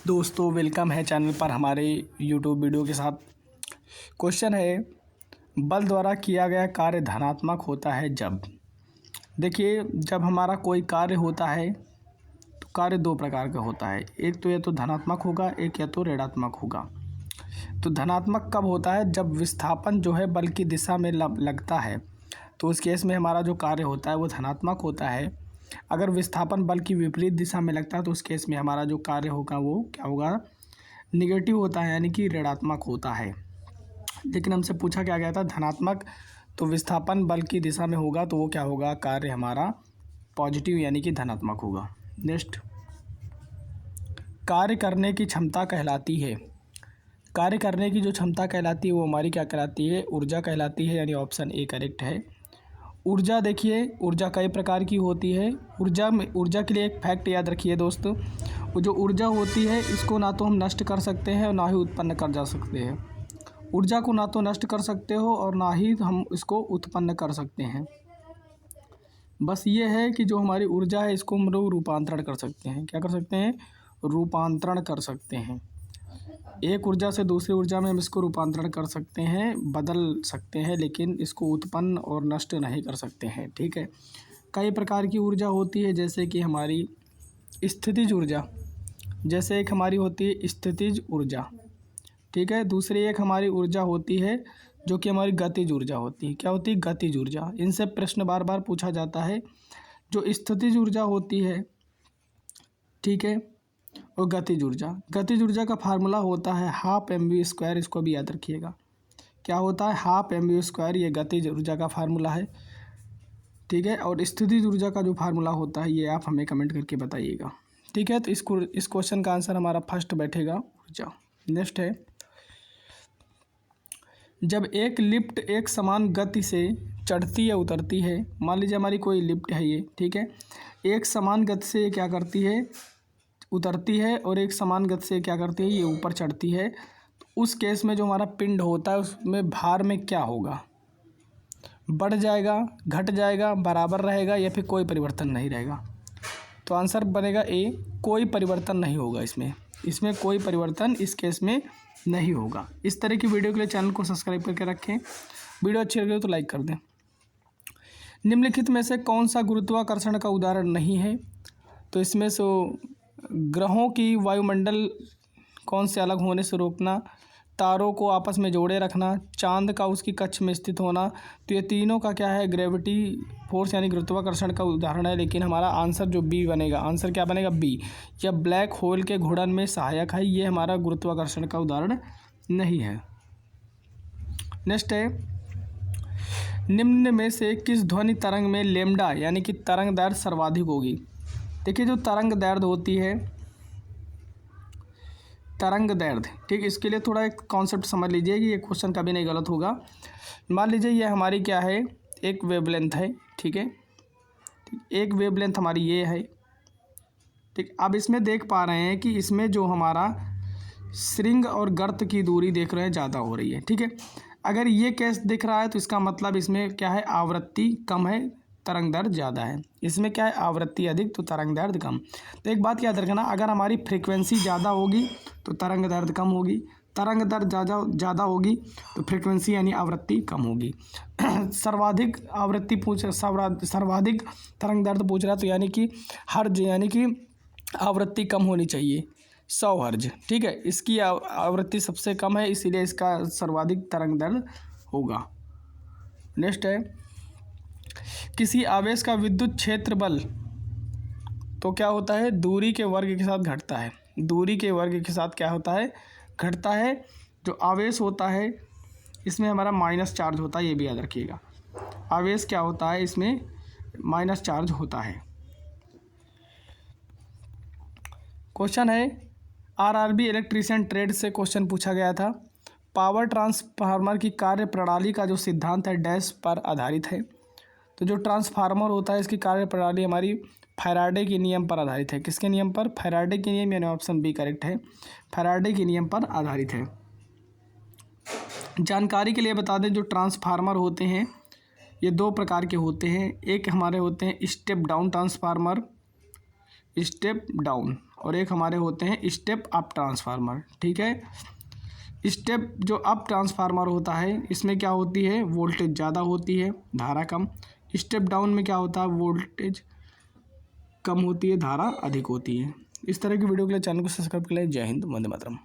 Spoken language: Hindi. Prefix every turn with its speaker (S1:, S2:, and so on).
S1: दोस्तों वेलकम है चैनल पर हमारे यूट्यूब वीडियो के साथ। क्वेश्चन है, बल द्वारा किया गया कार्य धनात्मक होता है जब। देखिए, जब हमारा कोई कार्य होता है तो कार्य दो प्रकार का होता है, एक तो या तो धनात्मक होगा, एक या तो ऋणात्मक होगा। तो धनात्मक कब होता है? जब विस्थापन जो है बल की दिशा में लगता है, तो उस केस में हमारा जो कार्य होता है वो धनात्मक होता है। अगर विस्थापन बल की विपरीत दिशा में लगता है तो उस केस में हमारा जो कार्य होगा वो क्या होगा? निगेटिव होता है, यानी कि ऋणात्मक होता है। लेकिन हमसे पूछा क्या गया था? धनात्मक, तो विस्थापन बल की दिशा में होगा तो वो क्या होगा? कार्य हमारा पॉजिटिव यानी कि धनात्मक होगा। नेक्स्ट, कार्य करने की क्षमता कहलाती है। कार्य करने की जो क्षमता कहलाती है वो हमारी क्या कहलाती है? ऊर्जा कहलाती है, यानी ऑप्शन ए करेक्ट है। ऊर्जा, देखिए ऊर्जा कई प्रकार की होती है। ऊर्जा के लिए एक फैक्ट याद रखिए दोस्तों, वो जो ऊर्जा होती है इसको ना तो हम नष्ट कर सकते हैं और ना ही उत्पन्न कर जा सकते हैं। ऊर्जा को ना तो नष्ट कर सकते हो और ना ही हम इसको उत्पन्न कर सकते हैं। बस ये है कि जो हमारी ऊर्जा है इसको हम लोग रूपांतरण कर सकते हैं। क्या कर सकते हैं? रूपांतरण कर सकते हैं। एक ऊर्जा से दूसरी ऊर्जा में हम इसको रूपांतरण कर सकते हैं, बदल सकते हैं, लेकिन इसको उत्पन्न और नष्ट नहीं कर सकते हैं। ठीक है, कई प्रकार की ऊर्जा होती है, जैसे कि हमारी स्थितिज ऊर्जा, जैसे एक हमारी होती है स्थितिज ऊर्जा। ठीक है, दूसरी एक हमारी ऊर्जा होती है जो कि हमारी गतिज ऊर्जा होती है। क्या होती है? गतिज ऊर्जा। इनसे प्रश्न बार बार पूछा जाता है। जो स्थितिज ऊर्जा होती है, ठीक है, और गतिज ऊर्जा का फार्मूला होता है हाफ mv²। इसको भी याद रखिएगा। क्या होता है? Half mv²। ये गतिज ऊर्जा का फार्मूला है। ठीक है, और स्थितिज ऊर्जा का जो फार्मूला होता है ये आप हमें कमेंट करके बताइएगा। ठीक है, तो इस क्वेश्चन का आंसर हमारा फर्स्ट बैठेगा, ऊर्जा। नेक्स्ट है, जब एक लिफ्ट एक समान गति से चढ़ती या उतरती है, मान लीजिए हमारी कोई लिफ्ट है ये, ठीक है, एक समान गति से क्या करती है? उतरती है, और एक समान गति से क्या करती है? ये ऊपर चढ़ती है। तो उस केस में जो हमारा पिंड होता है उसमें भार में क्या होगा? बढ़ जाएगा, घट जाएगा, बराबर रहेगा, या फिर कोई परिवर्तन नहीं रहेगा? तो आंसर बनेगा ए, कोई परिवर्तन नहीं होगा। इसमें कोई परिवर्तन इस केस में नहीं होगा। इस तरह की वीडियो के लिए चैनल को सब्सक्राइब करके रखें। वीडियो अच्छी लगे तो लाइक कर दें। निम्नलिखित में से कौन सा गुरुत्वाकर्षण का उदाहरण नहीं है? तो इसमें से ग्रहों की वायुमंडल कौन से अलग होने से रोकना, तारों को आपस में जोड़े रखना, चांद का उसकी कक्ष में स्थित होना। तो ये तीनों का क्या है? ग्रेविटी फोर्स यानी गुरुत्वाकर्षण का उदाहरण है। लेकिन हमारा आंसर जो बी बनेगा, आंसर क्या बनेगा? बी। या ब्लैक होल के घूर्णन में सहायक है, ये हमारा गुरुत्वाकर्षण का उदाहरण नहीं है। नेक्स्ट है, निम्न में से किस ध्वनि तरंग में लैम्डा यानी कि तरंग दैर्घ्य सर्वाधिक होगी? देखिए, जो तरंग दैर्घ्य होती है, तरंग दैर्घ्य, ठीक, इसके लिए थोड़ा एक कॉन्सेप्ट समझ लीजिए कि ये क्वेश्चन कभी नहीं गलत होगा। मान लीजिए ये हमारी क्या है? एक वेवलेंथ है, ठीक है, एक वेवलेंथ हमारी ये है, ठीक। अब इसमें देख पा रहे हैं कि इसमें जो हमारा श्रृंग और गर्त की दूरी देख रहे हैं ज़्यादा हो रही है, ठीक है। अगर ये केस दिख रहा है तो इसका मतलब इसमें क्या है? आवृत्ति कम है, तरंग दैर्घ्य ज़्यादा है। इसमें क्या है? आवृत्ति अधिक तो तरंग दैर्घ्य कम। तो एक बात याद रखना, अगर हमारी फ्रीक्वेंसी ज़्यादा होगी तो तरंग दैर्घ्य कम होगी, तरंग दैर्घ्य ज़्यादा होगी तो फ्रीक्वेंसी यानी आवृत्ति कम होगी। सर्वाधिक आवृत्ति सर्वाधिक तरंग दैर्घ्य पूछ रहा है, तो यानी कि हर्ज यानी कि आवृत्ति कम होनी चाहिए, 100 हर्ज, ठीक है। इसकी आवृत्ति सबसे कम है, इसीलिए इसका सर्वाधिक तरंग दैर्घ्य होगा। नेक्स्ट है, किसी आवेश का विद्युत क्षेत्र बल तो क्या होता है? दूरी के वर्ग के साथ घटता है। दूरी के वर्ग के साथ क्या होता है? घटता है। जो आवेश होता है इसमें हमारा माइनस चार्ज होता है, ये भी याद रखिएगा। आवेश क्या होता है? इसमें माइनस चार्ज होता है। क्वेश्चन है, आरआरबी इलेक्ट्रीशियन ट्रेड से क्वेश्चन पूछा गया था। पावर ट्रांसफार्मर की कार्य प्रणाली का जो सिद्धांत है डैश पर आधारित है। तो जो ट्रांसफार्मर होता है इसकी कार्य प्रणाली हमारी फैराडे के नियम पर आधारित है। किसके नियम पर? फैराडे के नियम, यानी ऑप्शन बी करेक्ट है, फैराडे के नियम पर आधारित है। जानकारी के लिए बता दें, जो ट्रांसफार्मर होते हैं ये दो प्रकार के होते हैं। एक हमारे होते हैं step down transformer, step down, और एक हमारे होते हैं स्टेप अप ट्रांसफार्मर। ठीक है, स्टेप जो अप ट्रांसफार्मर होता है इसमें क्या होती है, वोल्टेज ज़्यादा होती है, धारा कम। स्टेप डाउन में क्या होता है, वोल्टेज कम होती है, धारा अधिक होती है। इस तरह की वीडियो के लिए चैनल को सब्सक्राइब कर लें। जय हिंद, वंदे मातरम।